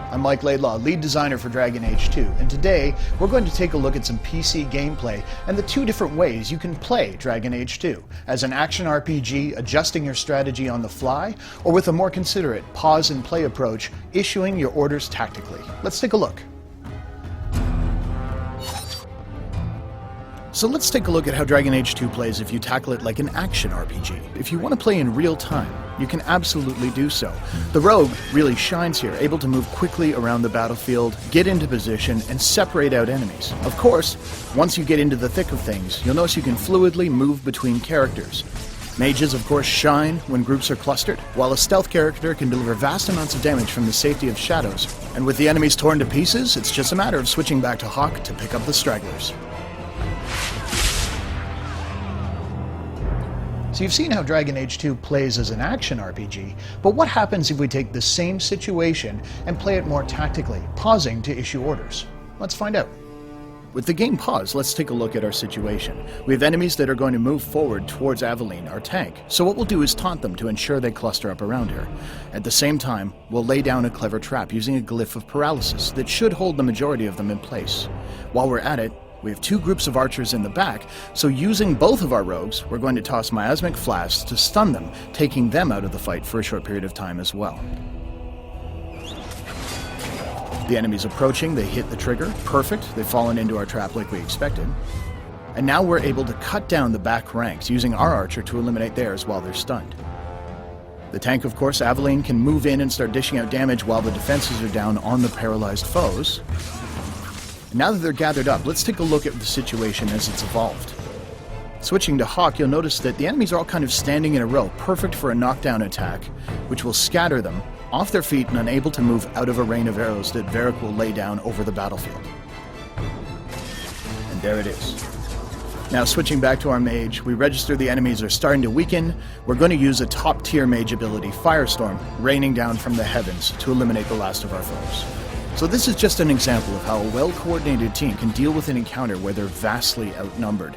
I'm Mike Laidlaw, lead designer for Dragon Age 2, and today we're going to take a look at some PC gameplay and the two different ways you can play Dragon Age 2, as an action RPG, adjusting your strategy on the fly, or with a more considerate pause and play approach, issuing your orders tactically. Let's take a look. So let's take a look at how Dragon Age 2 plays if you tackle it like an action RPG. If you want to play in real time, you can absolutely do so. The rogue really shines here, able to move quickly around the battlefield, get into position, and separate out enemies. Of course, once you get into the thick of things, you'll notice you can fluidly move between characters. Mages, of course, shine when groups are clustered, while a stealth character can deliver vast amounts of damage from the safety of shadows. And with the enemies torn to pieces, it's just a matter of switching back to Hawk to pick up the stragglers. So you've seen how Dragon Age 2 plays as an action RPG, but what happens if we take the same situation and play it more tactically, pausing to issue orders? Let's find out. With the game paused, let's take a look at our situation. We have enemies that are going to move forward towards Aveline, our tank, so what we'll do is taunt them to ensure they cluster up around her. At the same time, we'll lay down a clever trap using a glyph of paralysis that should hold the majority of them in place. While we're at it, we have two groups of archers in the back, so using both of our rogues, we're going to toss miasmic flasks to stun them, taking them out of the fight for a short period of time as well. The enemy's approaching, they hit the trigger, perfect, they've fallen into our trap like we expected. And now we're able to cut down the back ranks, using our archer to eliminate theirs while they're stunned. The tank, of course, Aveline, can move in and start dishing out damage while the defenses are down on the paralyzed foes. Now that they're gathered up, let's take a look at the situation as it's evolved. Switching to Hawk, you'll notice that the enemies are all kind of standing in a row, perfect for a knockdown attack, which will scatter them off their feet and unable to move out of a rain of arrows that Varric will lay down over the battlefield. And there it is. Now switching back to our mage, we register the enemies are starting to weaken. We're going to use a top-tier mage ability, Firestorm, raining down from the heavens to eliminate the last of our foes. So this is just an example of how a well-coordinated team can deal with an encounter where they're vastly outnumbered.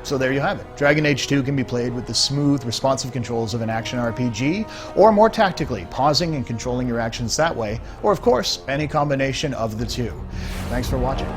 So there you have it. Dragon Age 2 can be played with the smooth, responsive controls of an action RPG, or more tactically, pausing and controlling your actions that way, or of course, any combination of the two. Thanks for watching.